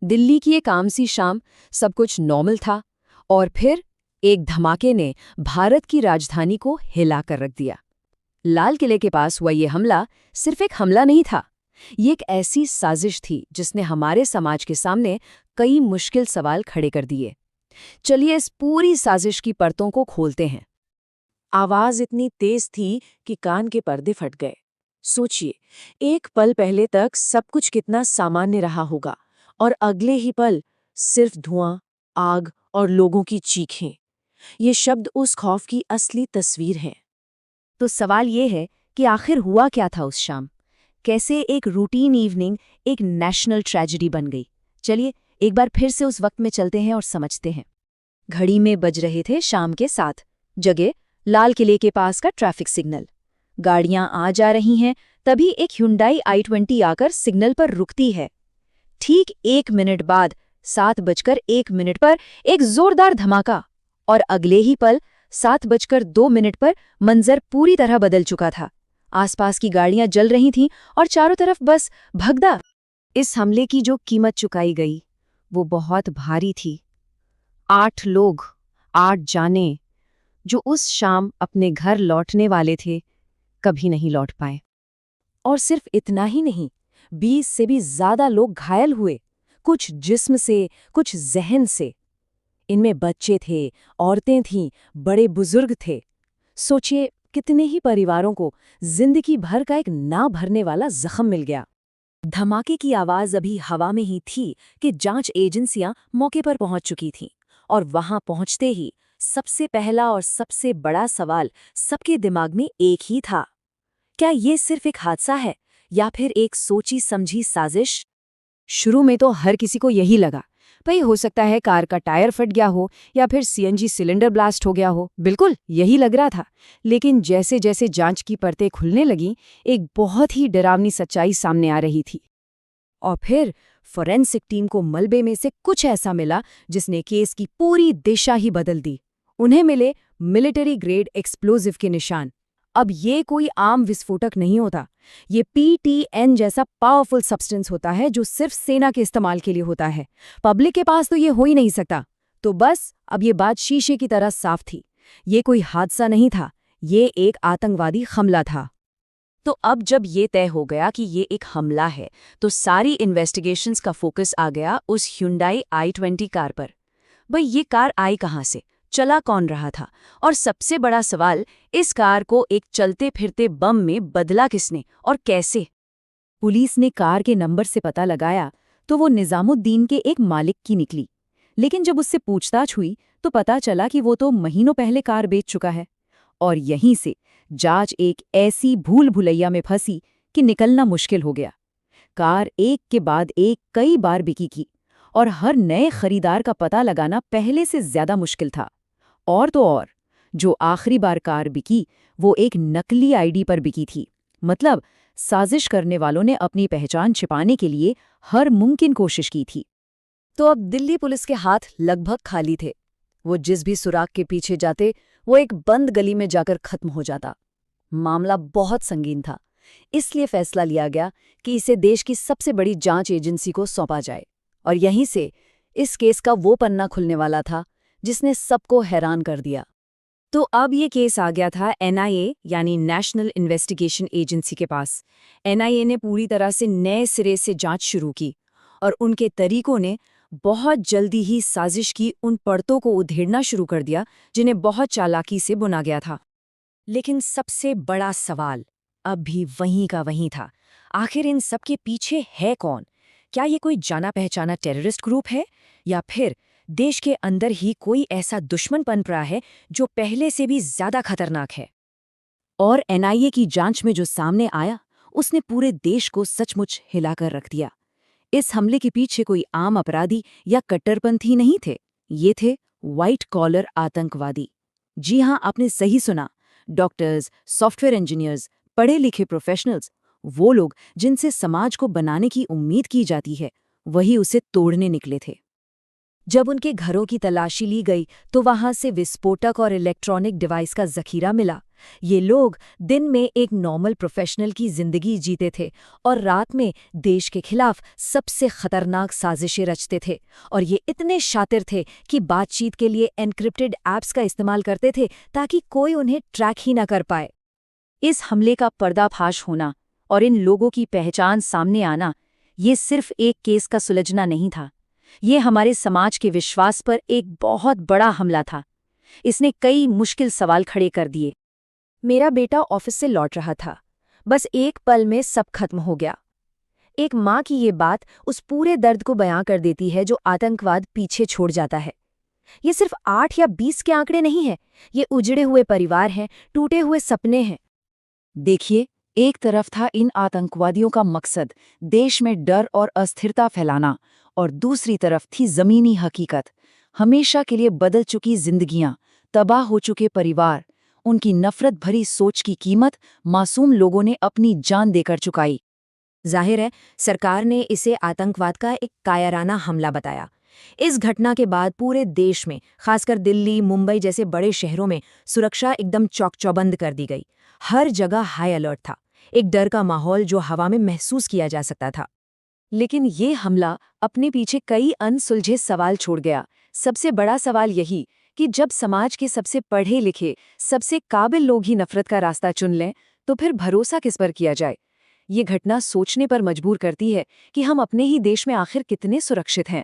दिल्ली की एक आम सी शाम, सब कुछ नॉर्मल था, और फिर एक धमाके ने भारत की राजधानी को हिला कर रख दिया। लाल किले के पास हुआ ये हमला सिर्फ एक हमला नहीं था, ये एक ऐसी साजिश थी जिसने हमारे समाज के सामने कई मुश्किल सवाल खड़े कर दिए। चलिए इस पूरी साजिश की परतों को खोलते हैं। आवाज इतनी तेज थी कि कान के पर्दे फट गए। सोचिए, एक पल पहले तक सब कुछ कितना सामान्य रहा होगा, और अगले ही पल सिर्फ धुआं, आग और लोगों की चीखें। ये शब्द उस खौफ की असली तस्वीर हैं। तो सवाल ये है कि आखिर हुआ क्या था उस शाम? कैसे एक रूटीन इवनिंग एक नेशनल ट्रेजेडी बन गई? चलिए एक बार फिर से उस वक्त में चलते हैं और समझते हैं। घड़ी में बज रहे थे शाम के 7। जगह लाल किले के पास का ट्रैफिक सिग्नल। गाड़ियां आ जा रही हैं, तभी एक Hyundai i20 आकर सिग्नल पर रुकती है। ठीक 1 मिनट बाद 7:01 पर एक जोरदार धमाका, और अगले ही पल 7:02 पर मंजर पूरी तरह बदल चुका था। आसपास की गाड़ियां जल रही थीं और चारों तरफ बस भगदड़। इस हमले की जो कीमत चुकाई गई वो बहुत भारी थी। 8 लोग, 8 जाने, जो उस शाम अपने घर लौटने वाले थे, कभी नहीं लौट पाए। और सिर्फ इतना ही नहीं, 20 से भी ज्यादा लोग घायल हुए, कुछ जिस्म से, कुछ जहन से। इनमें बच्चे थे, औरतें थीं, बड़े बुजुर्ग थे। सोचिए कितने ही परिवारों को जिंदगी भर का एक ना भरने वाला जख्म मिल गया। धमाके की आवाज अभी हवा में ही थी कि जांच एजेंसियां मौके पर पहुंच चुकी थीं, और वहां पहुंचते ही सबसे पहला और सबसे बड़ा सवाल सबके दिमाग में एक ही था। क्या ये सिर्फ एक हादसा है या फिर एक सोची समझी साजिश? शुरू में तो हर किसी को यही लगा, भाई हो सकता है कार का टायर फट गया हो या फिर सीएनजी सिलेंडर ब्लास्ट हो गया हो। बिल्कुल यही लग रहा था। लेकिन जैसे जैसे जांच की परतें खुलने लगीं, एक बहुत ही डरावनी सच्चाई सामने आ रही थी। और फिर फोरेंसिक टीम को मलबे में से कुछ ऐसा मिला जिसने केस की पूरी दिशा ही बदल दी। उन्हें मिले मिलिट्री ग्रेड एक्सप्लोजिव के निशान। अब ये कोई आम विस्फोटक नहीं होता, ये PTN जैसा पावरफुल सब्सटेंस होता है जो सिर्फ सेना के इस्तेमाल के लिए होता है। पब्लिक के पास तो ये हो ही नहीं सकता। तो बस अब ये बात शीशे की तरह साफ थी। ये कोई हादसा नहीं था, ये एक आतंकवादी हमला था। तो अब जब ये तय हो गया कि ये एक हमला है, तो सारी इन्वेस्टिगेशंस का फोकस आ गया उस Hyundai i20 कार पर। भाई ये कार आई कहाँ से, चला कौन रहा था, और सबसे बड़ा सवाल, इस कार को एक चलते फिरते बम में बदला किसने और कैसे? पुलिस ने कार के नंबर से पता लगाया तो वो निजामुद्दीन के एक मालिक की निकली। लेकिन जब उससे पूछताछ हुई तो पता चला कि वो तो महीनों पहले कार बेच चुका है। और यहीं से जांच एक ऐसी भूल भुलैया में फंसी कि निकलना मुश्किल हो गया। कार एक के बाद एक कई बार बिकी की, और हर नए खरीदार का पता लगाना पहले से ज्यादा मुश्किल था। और तो और, जो आखिरी बार कार बिकी वो एक नकली आईडी पर बिकी थी। मतलब साजिश करने वालों ने अपनी पहचान छिपाने के लिए हर मुमकिन कोशिश की थी। तो अब दिल्ली पुलिस के हाथ लगभग खाली थे। वो जिस भी सुराग के पीछे जाते वो एक बंद गली में जाकर खत्म हो जाता। मामला बहुत संगीन था, इसलिए फैसला लिया गया कि इसे देश की सबसे बड़ी जांच एजेंसी को सौंपा जाए। और यहीं से इस केस का वो पन्ना खुलने वाला था जिसने सबको हैरान कर दिया। तो अब ये केस आ गया था NIA यानी नेशनल इन्वेस्टिगेशन एजेंसी के पास। NIA ने पूरी तरह से नए सिरे से जांच शुरू की, और उनके तरीकों ने बहुत जल्दी ही साजिश की उन परतों को उधेड़ना शुरू कर दिया जिन्हें बहुत चालाकी से बुना गया था। लेकिन सबसे बड़ा सवाल अब भी वहीं का वहीं था। आखिर इन सब के पीछे है कौन? क्या ये कोई जाना पहचाना टेररिस्ट ग्रुप है, या फिर देश के अंदर ही कोई ऐसा दुश्मन पनप रहा है जो पहले से भी ज्यादा खतरनाक है? और NIA की जांच में जो सामने आया उसने पूरे देश को सचमुच हिलाकर रख दिया। इस हमले के पीछे कोई आम अपराधी या कट्टरपंथी नहीं थे, ये थे व्हाइट कॉलर आतंकवादी। जी हां, आपने सही सुना। डॉक्टर्स, सॉफ्टवेयर इंजीनियर्स, पढ़े लिखे प्रोफेशनल्स, वो लोग जिनसे समाज को बनाने की उम्मीद की जाती है, वही उसे तोड़ने निकले थे। जब उनके घरों की तलाशी ली गई तो वहां से विस्फोटक और इलेक्ट्रॉनिक डिवाइस का जखीरा मिला। ये लोग दिन में एक नॉर्मल प्रोफेशनल की जिंदगी जीते थे और रात में देश के खिलाफ सबसे खतरनाक साजिशें रचते थे। और ये इतने शातिर थे कि बातचीत के लिए एन्क्रिप्टेड ऐप्स का इस्तेमाल करते थे ताकि कोई उन्हें ट्रैक ही न कर पाए। इस हमले का पर्दाफाश होना और इन लोगों की पहचान सामने आना, ये सिर्फ एक केस का सुलझना नहीं था। ये हमारे समाज के विश्वास पर एक बहुत बड़ा हमला था। इसने कई मुश्किल सवाल खड़े कर दिए। मेरा बेटा ऑफिस से लौट रहा था। बस एक पल में सब खत्म हो गया। एक माँ की ये बात उस पूरे दर्द को बयां कर देती है जो आतंकवाद पीछे छोड़ जाता है। ये सिर्फ 8 या 20 के आंकड़े नहीं हैं, ये उजड़े हुए परिवार हैं, टूटे हुए सपने हैं। देखिए, एक तरफ था इन आतंकवादियों का मकसद देश में डर और अस्थिरता फैलाना, और दूसरी तरफ थी जमीनी हकीकत, हमेशा के लिए बदल चुकी जिंदगियां, तबाह हो चुके परिवार, उनकी नफरत भरी सोच की कीमत मासूम लोगों ने अपनी जान देकर चुकाई। जाहिर है, सरकार ने इसे आतंकवाद का एक कायराना हमला बताया। इस घटना के बाद पूरे देश में, खासकर दिल्ली, मुंबई जैसे बड़े शहरों में सुरक्षा एकदम चौकचौबंद कर दी गई। हर जगह हाई अलर्ट था, एक डर का माहौल जो हवा में महसूस किया जा सकता था। लेकिन ये हमला अपने पीछे कई अनसुलझे सवाल छोड़ गया। सबसे बड़ा सवाल यही कि जब समाज के सबसे पढ़े लिखे, सबसे काबिल लोग ही नफरत का रास्ता चुन लें, तो फिर भरोसा किस पर किया जाए? ये घटना सोचने पर मजबूर करती है कि हम अपने ही देश में आखिर कितने सुरक्षित हैं।